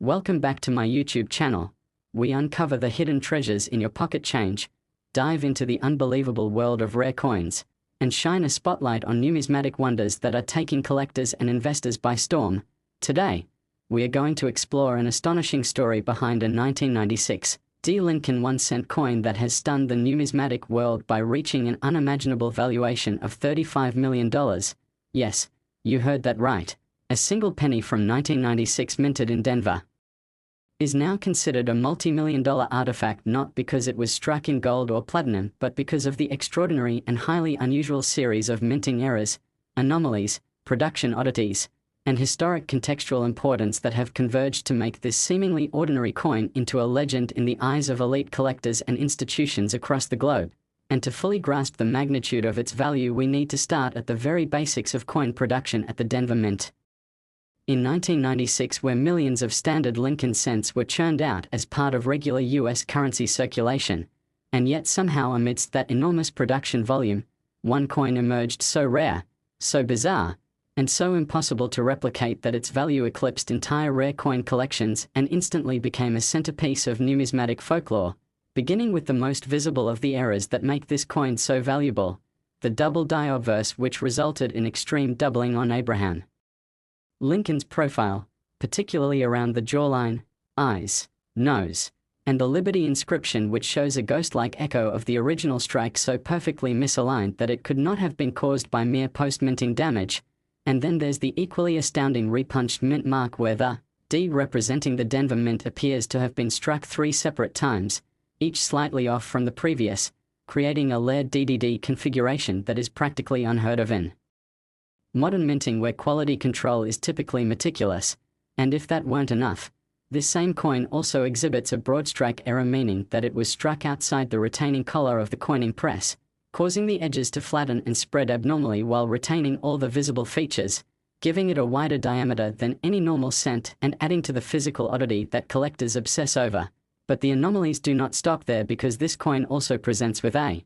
Welcome back to my YouTube channel. We uncover the hidden treasures in your pocket change, dive into the unbelievable world of rare coins, and shine a spotlight on numismatic wonders that are taking collectors and investors by storm. Today, we are going to explore an astonishing story behind a 1996 D. Lincoln 1-cent coin that has stunned the numismatic world by reaching an unimaginable valuation of $35 million. Yes, you heard that right. A single penny from 1996 minted in Denver is now considered a multi-million-dollar artifact, not because it was struck in gold or platinum, but because of the extraordinary and highly unusual series of minting errors, anomalies, production oddities, and historic contextual importance that have converged to make this seemingly ordinary coin into a legend in the eyes of elite collectors and institutions across the globe. And to fully grasp the magnitude of its value, we need to start at the very basics of coin production at the Denver Mint. In 1996, where millions of standard Lincoln cents were churned out as part of regular US currency circulation, and yet somehow amidst that enormous production volume, one coin emerged so rare, so bizarre, and so impossible to replicate that its value eclipsed entire rare coin collections and instantly became a centerpiece of numismatic folklore, beginning with the most visible of the errors that make this coin so valuable, the double die obverse, which resulted in extreme doubling on Abraham Lincoln's profile, particularly around the jawline, eyes, nose, and the Liberty inscription, which shows a ghost-like echo of the original strike so perfectly misaligned that it could not have been caused by mere post-minting damage. And then there's the equally astounding repunched mint mark, where the D representing the Denver Mint appears to have been struck 3 separate times, each slightly off from the previous, creating a layered DDD configuration that is practically unheard of in modern minting, where quality control is typically meticulous. And if that weren't enough, this same coin also exhibits a broad strike error, meaning that it was struck outside the retaining collar of the coining press, causing the edges to flatten and spread abnormally while retaining all the visible features, giving it a wider diameter than any normal cent and adding to the physical oddity that collectors obsess over. But the anomalies do not stop there, because this coin also presents with a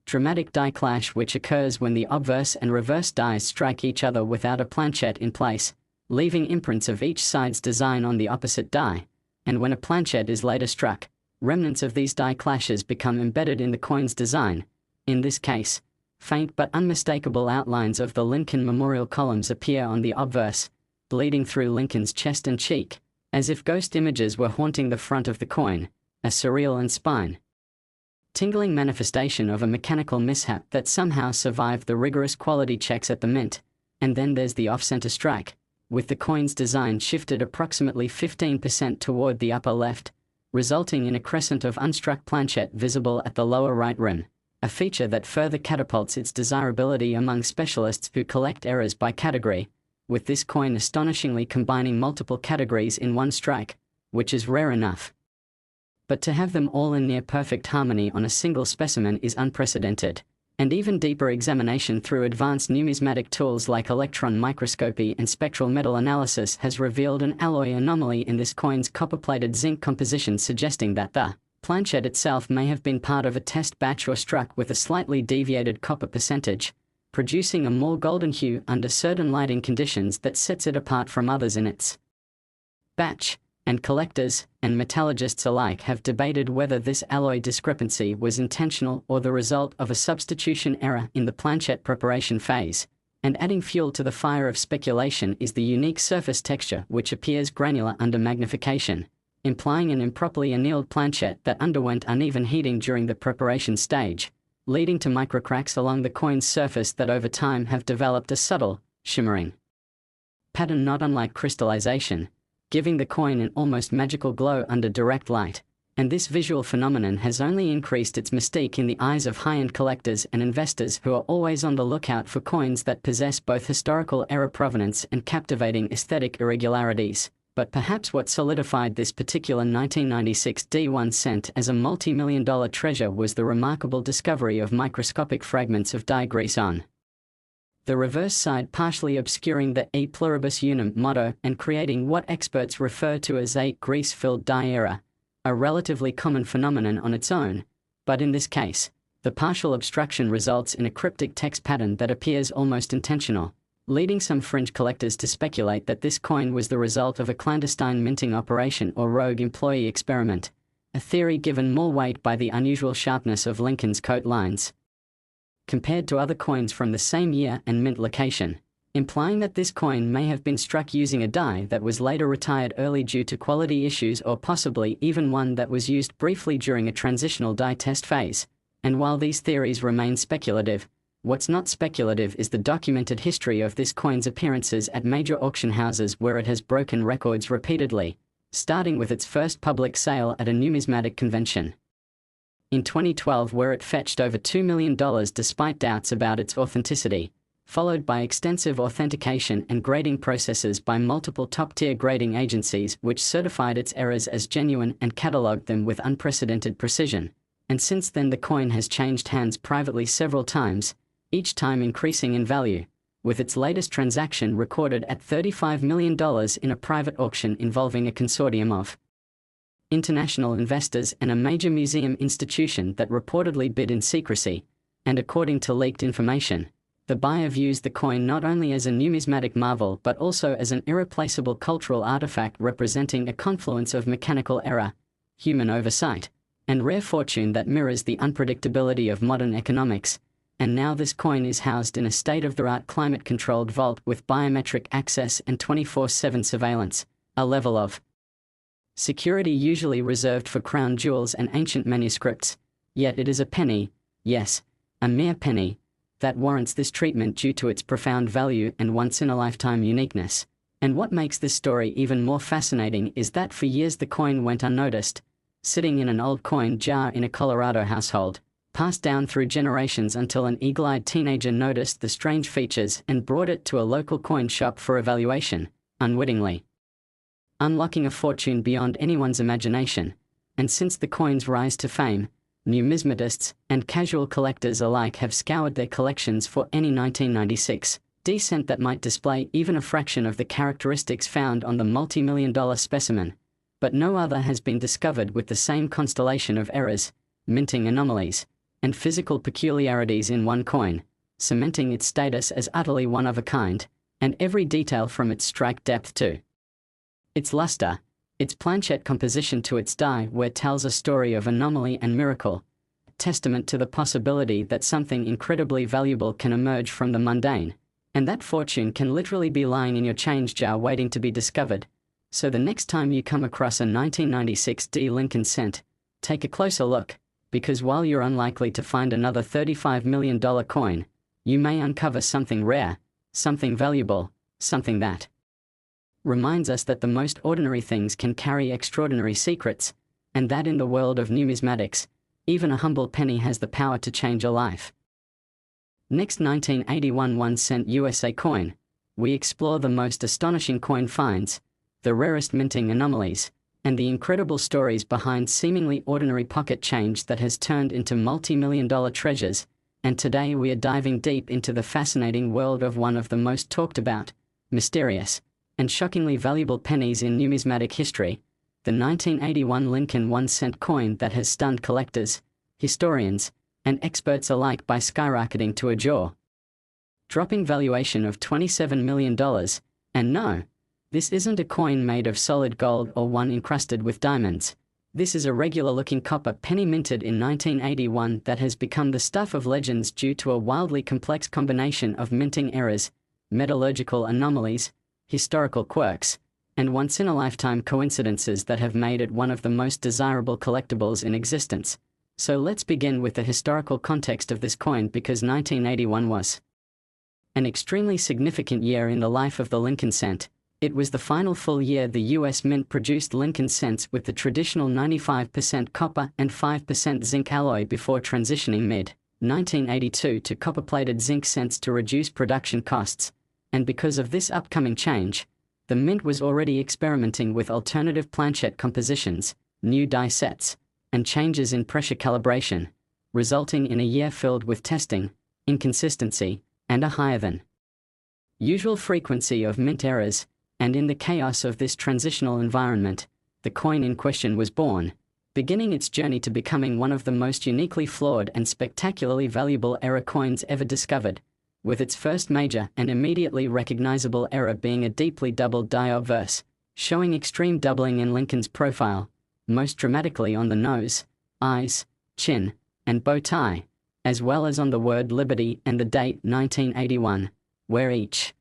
dramatic die clash, which occurs when the obverse and reverse dies strike each other without a planchette in place, leaving imprints of each side's design on the opposite die, and when a planchette is later struck, remnants of these die clashes become embedded in the coin's design. In this case, faint but unmistakable outlines of the Lincoln memorial columns appear on the obverse, bleeding through Lincoln's chest and cheek, as if ghost images were haunting the front of the coin, a surreal and spine-tingling manifestation of a mechanical mishap that somehow survived the rigorous quality checks at the mint. And then there's the off-center strike, with the coin's design shifted approximately 15% toward the upper left, resulting in a crescent of unstruck planchette visible at the lower right rim, a feature that further catapults its desirability among specialists who collect errors by category, with this coin astonishingly combining multiple categories in one strike, which is rare enough. But to have them all in near-perfect harmony on a single specimen is unprecedented, and even deeper examination through advanced numismatic tools like electron microscopy and spectral metal analysis has revealed an alloy anomaly in this coin's copper-plated zinc composition, suggesting that the planchette itself may have been part of a test batch or struck with a slightly deviated copper percentage, producing a more golden hue under certain lighting conditions that sets it apart from others in its batch. And collectors and metallurgists alike have debated whether this alloy discrepancy was intentional or the result of a substitution error in the planchette preparation phase. And adding fuel to the fire of speculation is the unique surface texture, which appears granular under magnification, implying an improperly annealed planchette that underwent uneven heating during the preparation stage, leading to microcracks along the coin's surface that over time have developed a subtle, shimmering pattern not unlike crystallization, giving the coin an almost magical glow under direct light. And this visual phenomenon has only increased its mystique in the eyes of high-end collectors and investors who are always on the lookout for coins that possess both historical error provenance and captivating aesthetic irregularities. But perhaps what solidified this particular 1996 D1 cent as a multi-million-dollar treasure was the remarkable discovery of microscopic fragments of die grease on the reverse side, partially obscuring the E pluribus unum motto and creating what experts refer to as a grease-filled die error, a relatively common phenomenon on its own. But in this case, the partial obstruction results in a cryptic text pattern that appears almost intentional, leading some fringe collectors to speculate that this coin was the result of a clandestine minting operation or rogue employee experiment, a theory given more weight by the unusual sharpness of Lincoln's coat lines compared to other coins from the same year and mint location, implying that this coin may have been struck using a die that was later retired early due to quality issues, or possibly even one that was used briefly during a transitional die test phase. And while these theories remain speculative, what's not speculative is the documented history of this coin's appearances at major auction houses where it has broken records repeatedly, starting with its first public sale at a numismatic convention in 2012 where it fetched over $2 million despite doubts about its authenticity, followed by extensive authentication and grading processes by multiple top-tier grading agencies which certified its errors as genuine and catalogued them with unprecedented precision. And since then the coin has changed hands privately several times, each time increasing in value, with its latest transaction recorded at $35 million in a private auction involving a consortium of international investors and a major museum institution that reportedly bid in secrecy. And according to leaked information, the buyer views the coin not only as a numismatic marvel but also as an irreplaceable cultural artifact representing a confluence of mechanical error, human oversight, and rare fortune that mirrors the unpredictability of modern economics. And now this coin is housed in a state-of-the-art climate-controlled vault with biometric access and 24/7 surveillance, a level of security usually reserved for crown jewels and ancient manuscripts. Yet it is a penny, yes, a mere penny, that warrants this treatment due to its profound value and once-in-a-lifetime uniqueness. And what makes this story even more fascinating is that for years the coin went unnoticed, sitting in an old coin jar in a Colorado household, passed down through generations until an eagle-eyed teenager noticed the strange features and brought it to a local coin shop for evaluation, unwittingly unlocking a fortune beyond anyone's imagination. And since the coin's rise to fame, numismatists and casual collectors alike have scoured their collections for any 1996 cent that might display even a fraction of the characteristics found on the multi-million-dollar specimen. But no other has been discovered with the same constellation of errors, minting anomalies, and physical peculiarities in one coin, cementing its status as utterly one of a kind, and every detail from its strike depth to its luster, its planchette composition to its die wear tells a story of anomaly and miracle, testament to the possibility that something incredibly valuable can emerge from the mundane, and that fortune can literally be lying in your change jar waiting to be discovered. So the next time you come across a 1996 Lincoln cent, take a closer look, because while you're unlikely to find another $35 million coin, you may uncover something rare, something valuable, something that reminds us that the most ordinary things can carry extraordinary secrets, and that in the world of numismatics, even a humble penny has the power to change a life. Next, 1981 1-cent USA coin. We explore the most astonishing coin finds, the rarest minting anomalies, and the incredible stories behind seemingly ordinary pocket change that has turned into multi-million-dollar treasures. And today we are diving deep into the fascinating world of one of the most talked about, mysterious, and shockingly valuable pennies in numismatic history, the 1981 Lincoln 1-cent coin that has stunned collectors, historians, and experts alike by skyrocketing to a jaw-dropping valuation of $27 million. And no, this isn't a coin made of solid gold or one encrusted with diamonds. This is a regular-looking copper penny minted in 1981 that has become the stuff of legends due to a wildly complex combination of minting errors, metallurgical anomalies, historical quirks, and once-in-a-lifetime coincidences that have made it one of the most desirable collectibles in existence. So let's begin with the historical context of this coin, because 1981 was an extremely significant year in the life of the Lincoln cent. It was the final full year the US Mint produced Lincoln cents with the traditional 95% copper and 5% zinc alloy before transitioning mid-1982 to copper-plated zinc cents to reduce production costs. And because of this upcoming change, the Mint was already experimenting with alternative planchette compositions, new die sets, and changes in pressure calibration, resulting in a year filled with testing, inconsistency, and a higher than usual frequency of mint errors. And in the chaos of this transitional environment, the coin in question was born, beginning its journey to becoming one of the most uniquely flawed and spectacularly valuable error coins ever discovered. with its first major and immediately recognizable error being a deeply doubled die obverse, showing extreme doubling in Lincoln's profile, most dramatically on the nose, eyes, chin, and bow tie, as well as on the word Liberty and the date 1981, where each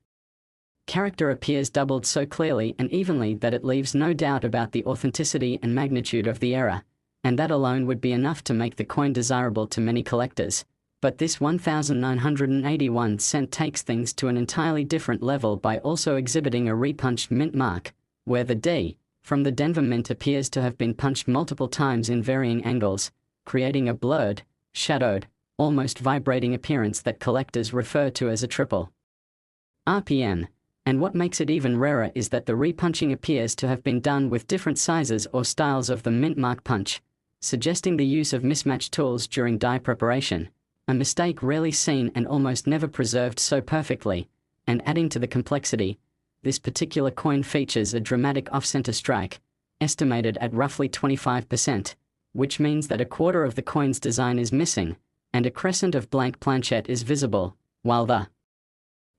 character appears doubled so clearly and evenly that it leaves no doubt about the authenticity and magnitude of the error, and that alone would be enough to make the coin desirable to many collectors. But this 1,981 cent takes things to an entirely different level by also exhibiting a repunched mint mark, where the D from the Denver Mint appears to have been punched multiple times in varying angles, creating a blurred, shadowed, almost vibrating appearance that collectors refer to as a triple RPM. And what makes it even rarer is that the repunching appears to have been done with different sizes or styles of the mint mark punch, suggesting the use of mismatched tools during die preparation, a mistake rarely seen and almost never preserved so perfectly. And adding to the complexity, this particular coin features a dramatic off-center strike, estimated at roughly 25%, which means that a quarter of the coin's design is missing, and a crescent of blank planchette is visible, while the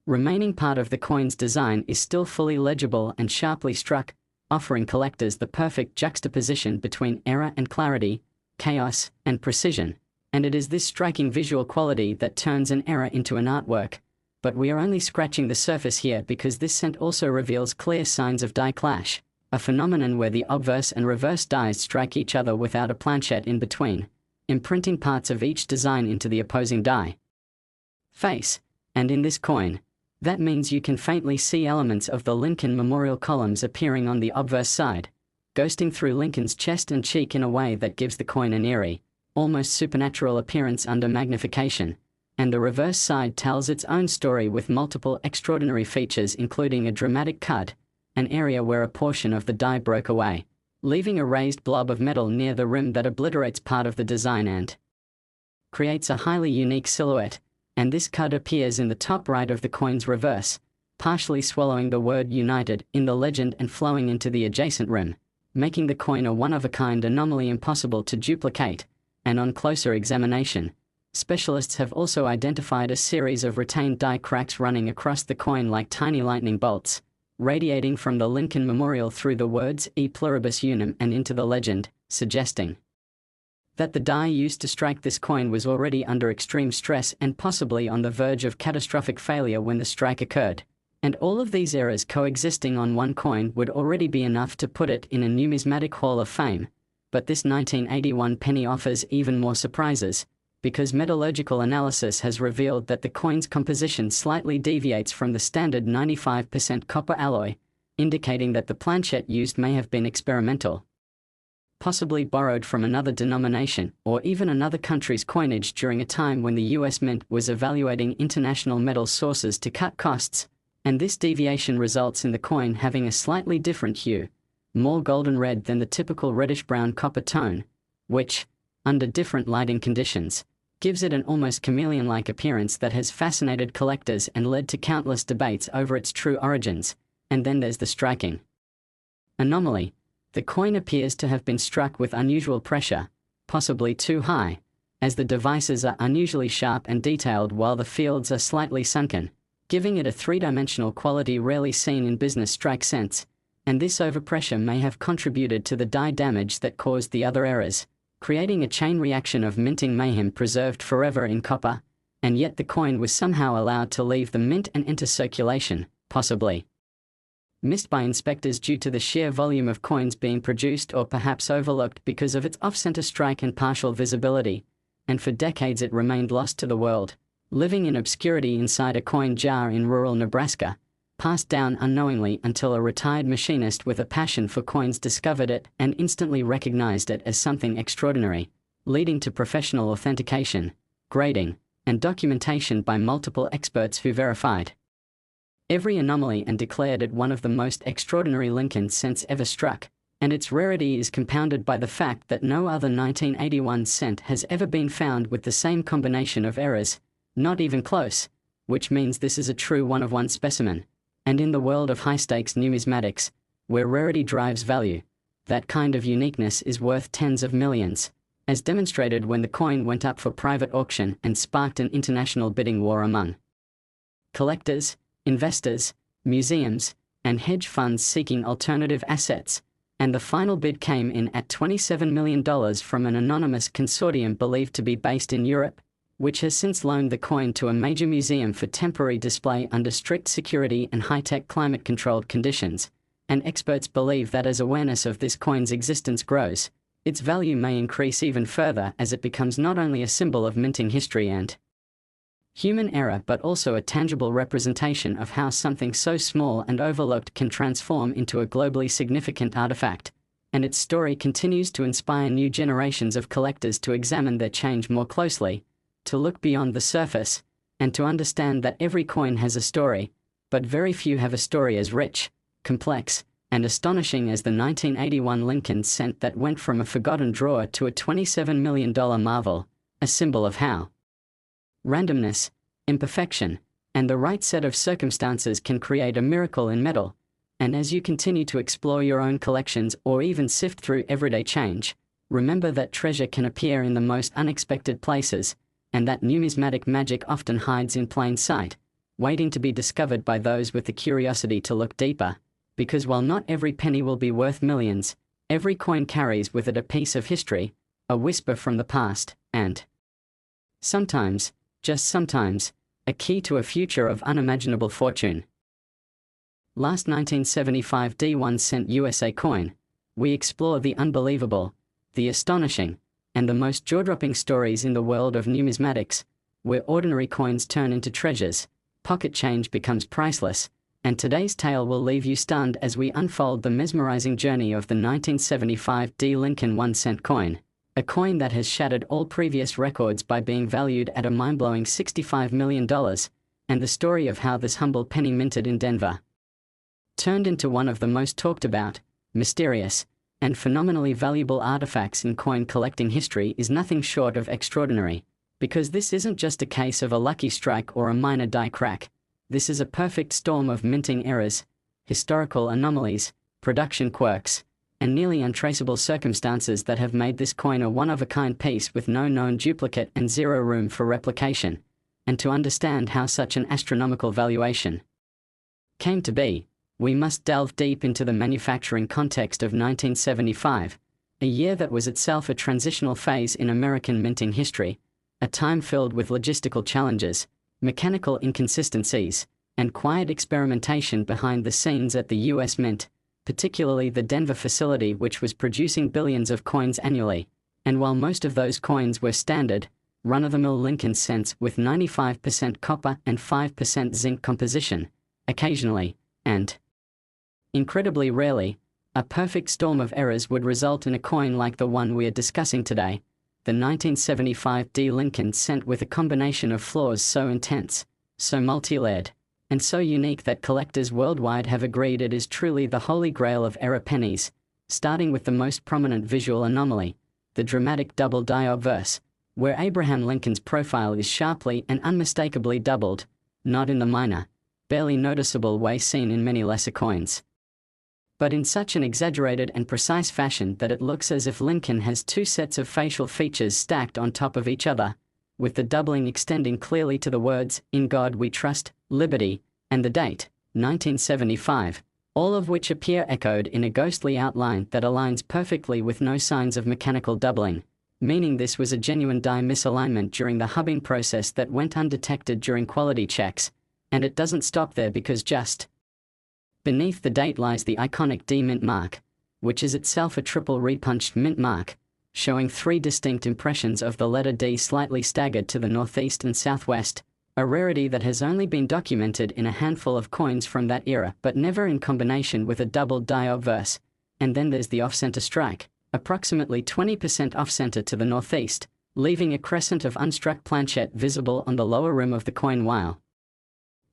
remaining part of the coin's design is still fully legible and sharply struck, offering collectors the perfect juxtaposition between error and clarity, chaos and precision. And it is this striking visual quality that turns an error into an artwork. But we are only scratching the surface here, because this cent also reveals clear signs of die clash, a phenomenon where the obverse and reverse dies strike each other without a planchette in between, imprinting parts of each design into the opposing die face. And in this coin, that means you can faintly see elements of the Lincoln memorial columns appearing on the obverse side, ghosting through Lincoln's chest and cheek in a way that gives the coin an eerie, almost supernatural appearance under magnification. And the reverse side tells its own story with multiple extraordinary features, including a dramatic cut, an area where a portion of the die broke away, leaving a raised blob of metal near the rim that obliterates part of the design and creates a highly unique silhouette. And this cut appears in the top right of the coin's reverse, partially swallowing the word United in the legend and flowing into the adjacent rim, making the coin a one-of-a-kind anomaly impossible to duplicate. And on closer examination, specialists have also identified a series of retained die cracks running across the coin like tiny lightning bolts, radiating from the Lincoln memorial through the words E pluribus unum and into the legend, suggesting that the die used to strike this coin was already under extreme stress and possibly on the verge of catastrophic failure when the strike occurred. And all of these errors coexisting on one coin would already be enough to put it in a numismatic hall of fame. But this 1981 penny offers even more surprises, because metallurgical analysis has revealed that the coin's composition slightly deviates from the standard 95% copper alloy, indicating that the planchette used may have been experimental, possibly borrowed from another denomination or even another country's coinage during a time when the US Mint was evaluating international metal sources to cut costs. And this deviation results in the coin having a slightly different hue, more golden red than the typical reddish-brown copper tone, which, under different lighting conditions, gives it an almost chameleon-like appearance that has fascinated collectors and led to countless debates over its true origins. And then there's the striking anomaly. The coin appears to have been struck with unusual pressure, possibly too high, as the devices are unusually sharp and detailed while the fields are slightly sunken, giving it a three-dimensional quality rarely seen in business strike cents. And this overpressure may have contributed to the die damage that caused the other errors, creating a chain reaction of minting mayhem preserved forever in copper. And yet the coin was somehow allowed to leave the mint and enter circulation, possibly missed by inspectors due to the sheer volume of coins being produced, or perhaps overlooked because of its off-center strike and partial visibility. And for decades it remained lost to the world, living in obscurity inside a coin jar in rural Nebraska, passed down unknowingly until a retired machinist with a passion for coins discovered it and instantly recognized it as something extraordinary, leading to professional authentication, grading, and documentation by multiple experts who verified every anomaly and declared it one of the most extraordinary Lincoln cents ever struck. And its rarity is compounded by the fact that no other 1981 cent has ever been found with the same combination of errors, not even close, which means this is a true one-of-one specimen. And in the world of high-stakes numismatics, where rarity drives value, that kind of uniqueness is worth tens of millions, as demonstrated when the coin went up for private auction and sparked an international bidding war among collectors, investors, museums, and hedge funds seeking alternative assets, and the final bid came in at $27 million from an anonymous consortium believed to be based in Europe, which has since loaned the coin to a major museum for temporary display under strict security and high-tech climate-controlled conditions, and experts believe that as awareness of this coin's existence grows, its value may increase even further as it becomes not only a symbol of minting history and human error but also a tangible representation of how something so small and overlooked can transform into a globally significant artifact, and its story continues to inspire new generations of collectors to examine their change more closely, to look beyond the surface, and to understand that every coin has a story, but very few have a story as rich, complex, and astonishing as the 1981 Lincoln cent that went from a forgotten drawer to a $27 million marvel, a symbol of how randomness, imperfection, and the right set of circumstances can create a miracle in metal. And as you continue to explore your own collections or even sift through everyday change, remember that treasure can appear in the most unexpected places, and that numismatic magic often hides in plain sight, waiting to be discovered by those with the curiosity to look deeper. Because while not every penny will be worth millions, every coin carries with it a piece of history, a whisper from the past, and sometimes, just sometimes, a key to a future of unimaginable fortune. Last 1975 D1 cent USA coin, we explore the unbelievable, the astonishing, and the most jaw-dropping stories in the world of numismatics, where ordinary coins turn into treasures, pocket change becomes priceless, and today's tale will leave you stunned as we unfold the mesmerizing journey of the 1975 D Lincoln 1 cent coin, a coin that has shattered all previous records by being valued at a mind-blowing $65 million, and the story of how this humble penny minted in Denver turned into one of the most talked about, mysterious, and phenomenally valuable artifacts in coin collecting history is nothing short of extraordinary, because this isn't just a case of a lucky strike or a minor die crack. This is a perfect storm of minting errors, historical anomalies, production quirks, and nearly untraceable circumstances that have made this coin a one-of-a-kind piece with no known duplicate and zero room for replication. And to understand how such an astronomical valuation came to be, we must delve deep into the manufacturing context of 1975, a year that was itself a transitional phase in American minting history, a time filled with logistical challenges, mechanical inconsistencies, and quiet experimentation behind the scenes at the U.S. Mint, particularly the Denver facility which was producing billions of coins annually. And while most of those coins were standard, run-of-the-mill Lincoln cents with 95% copper and 5% zinc composition, occasionally, and incredibly rarely, a perfect storm of errors would result in a coin like the one we are discussing today, the 1975 D Lincoln cent, with a combination of flaws so intense, so multi-layered, and so unique that collectors worldwide have agreed it is truly the holy grail of error pennies, starting with the most prominent visual anomaly, the dramatic double die obverse, where Abraham Lincoln's profile is sharply and unmistakably doubled, not in the minor, barely noticeable way seen in many lesser coins, but in such an exaggerated and precise fashion that it looks as if Lincoln has two sets of facial features stacked on top of each other, with the doubling extending clearly to the words, "In God We Trust, Liberty," and the date, 1975, all of which appear echoed in a ghostly outline that aligns perfectly with no signs of mechanical doubling, meaning this was a genuine die misalignment during the hubbing process that went undetected during quality checks. And it doesn't stop there, because just beneath the date lies the iconic D mint mark, which is itself a triple repunched mint mark, showing three distinct impressions of the letter D slightly staggered to the northeast and southwest, a rarity that has only been documented in a handful of coins from that era, but never in combination with a double die obverse. And then there's the off-center strike, approximately 20% off-center to the northeast, leaving a crescent of unstruck planchette visible on the lower rim of the coin while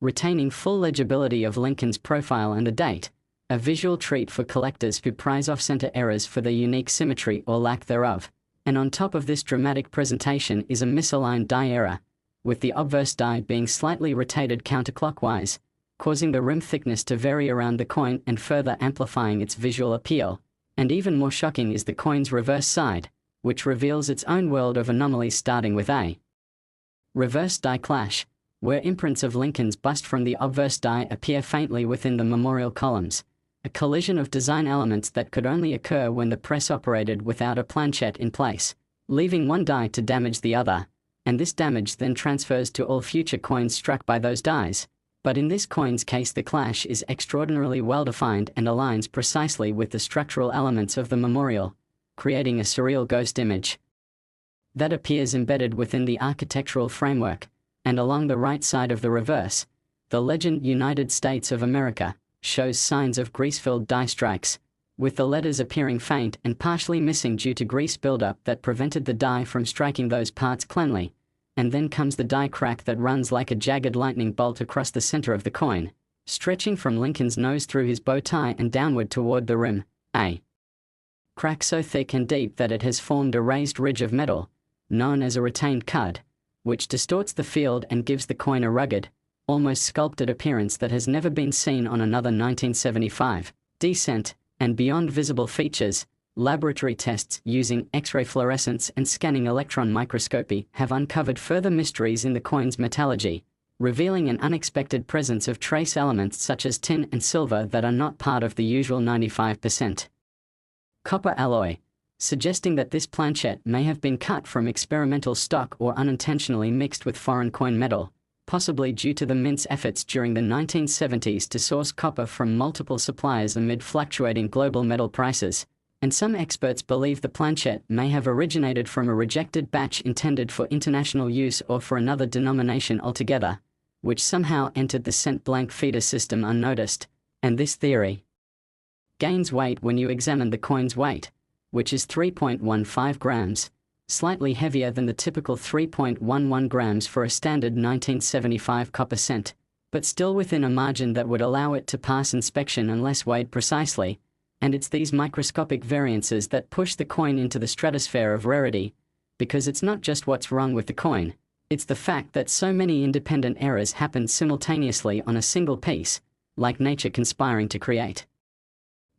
retaining full legibility of Lincoln's profile and the date, a visual treat for collectors who prize off-center errors for their unique symmetry or lack thereof. And on top of this dramatic presentation is a misaligned die error, with the obverse die being slightly rotated counterclockwise, causing the rim thickness to vary around the coin and further amplifying its visual appeal. And even more shocking is the coin's reverse side, which reveals its own world of anomalies, starting with a reverse die clash, where imprints of Lincoln's bust from the obverse die appear faintly within the memorial columns, a collision of design elements that could only occur when the press operated without a planchette in place, leaving one die to damage the other, and this damage then transfers to all future coins struck by those dies. But in this coin's case, the clash is extraordinarily well-defined and aligns precisely with the structural elements of the memorial, creating a surreal ghost image that appears embedded within the architectural framework. And along the right side of the reverse, the legend United States of America shows signs of grease-filled die strikes, with the letters appearing faint and partially missing due to grease buildup that prevented the die from striking those parts cleanly. And then comes the die crack that runs like a jagged lightning bolt across the center of the coin, stretching from Lincoln's nose through his bow tie and downward toward the rim, a crack so thick and deep that it has formed a raised ridge of metal, known as a retained cud, which distorts the field and gives the coin a rugged, almost sculpted appearance that has never been seen on another 1975 decent and beyond visible features. Laboratory tests using X-ray fluorescence and scanning electron microscopy have uncovered further mysteries in the coin's metallurgy, revealing an unexpected presence of trace elements such as tin and silver that are not part of the usual 95% copper alloy, suggesting that this planchette may have been cut from experimental stock or unintentionally mixed with foreign coin metal, possibly due to the mint's efforts during the 1970s to source copper from multiple suppliers amid fluctuating global metal prices. And some experts believe the planchette may have originated from a rejected batch intended for international use or for another denomination altogether, which somehow entered the cent blank feeder system unnoticed. And this theory gains weight when you examine the coin's weight, which is 3.15 grams, slightly heavier than the typical 3.11 grams for a standard 1975 copper cent, but still within a margin that would allow it to pass inspection unless weighed precisely. And it's these microscopic variances that push the coin into the stratosphere of rarity, because it's not just what's wrong with the coin, it's the fact that so many independent errors happen simultaneously on a single piece, like nature conspiring to create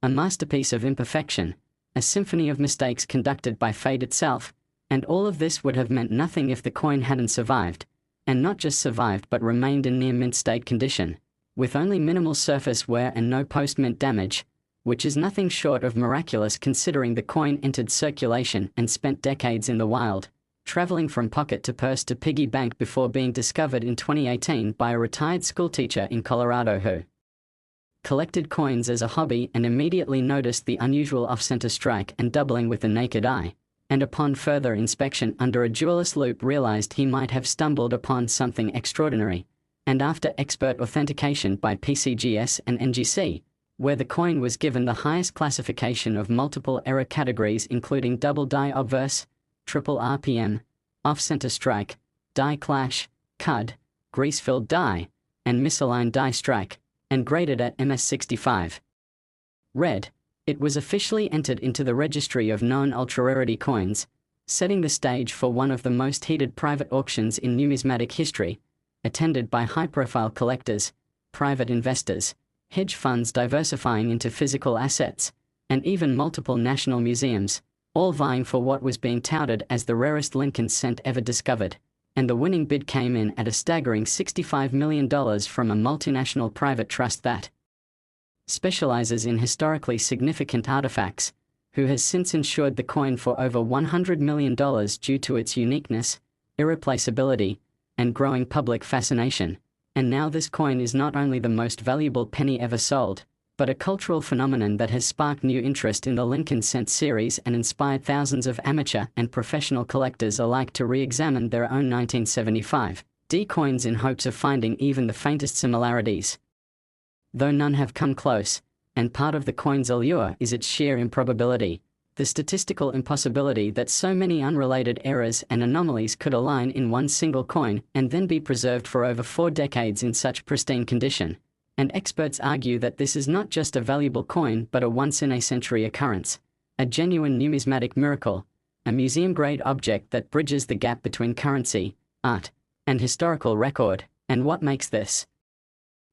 a masterpiece of imperfection, a symphony of mistakes conducted by fate itself. And all of this would have meant nothing if the coin hadn't survived, and not just survived but remained in near mint state condition, with only minimal surface wear and no post-mint damage, which is nothing short of miraculous considering the coin entered circulation and spent decades in the wild, traveling from pocket to purse to piggy bank before being discovered in 2018 by a retired schoolteacher in Colorado who collected coins as a hobby and immediately noticed the unusual off-center strike and doubling with the naked eye, and upon further inspection under a jeweller's loupe realized he might have stumbled upon something extraordinary, and after expert authentication by PCGS and NGC, where the coin was given the highest classification of multiple error categories including double die obverse, triple RPM, off-center strike, die clash, cud, grease-filled die, and misaligned die strike, and graded at MS65. Red, it was officially entered into the registry of known ultra-rarity coins, setting the stage for one of the most heated private auctions in numismatic history, attended by high-profile collectors, private investors, hedge funds diversifying into physical assets, and even multiple national museums, all vying for what was being touted as the rarest Lincoln cent ever discovered. And the winning bid came in at a staggering $65 million from a multinational private trust that specializes in historically significant artifacts, who has since insured the coin for over $100 million due to its uniqueness, irreplaceability, and growing public fascination. And now this coin is not only the most valuable penny ever sold, but a cultural phenomenon that has sparked new interest in the Lincoln cent series and inspired thousands of amateur and professional collectors alike to re-examine their own 1975 D coins in hopes of finding even the faintest similarities. Though none have come close, and part of the coin's allure is its sheer improbability, the statistical impossibility that so many unrelated errors and anomalies could align in one single coin and then be preserved for over 4 decades in such pristine condition. And experts argue that this is not just a valuable coin but a once-in-a-century occurrence, a genuine numismatic miracle, a museum-grade object that bridges the gap between currency, art, and historical record. And what makes this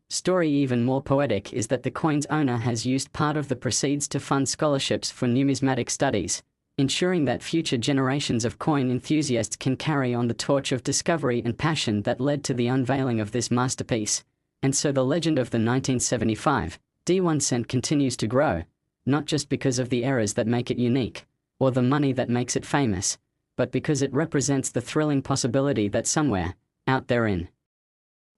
story even more poetic is that the coin's owner has used part of the proceeds to fund scholarships for numismatic studies, ensuring that future generations of coin enthusiasts can carry on the torch of discovery and passion that led to the unveiling of this masterpiece. And so the legend of the 1975 D1 cent continues to grow, not just because of the errors that make it unique, or the money that makes it famous, but because it represents the thrilling possibility that somewhere, out there in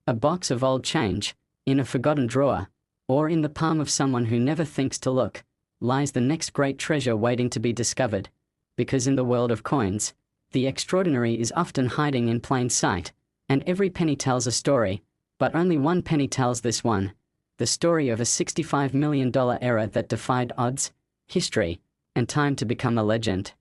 a box of old change, in a forgotten drawer, or in the palm of someone who never thinks to look, lies the next great treasure waiting to be discovered. Because in the world of coins, the extraordinary is often hiding in plain sight, and every penny tells a story, but only one penny tells this one: the story of a $65 million error that defied odds, history, and time to become a legend.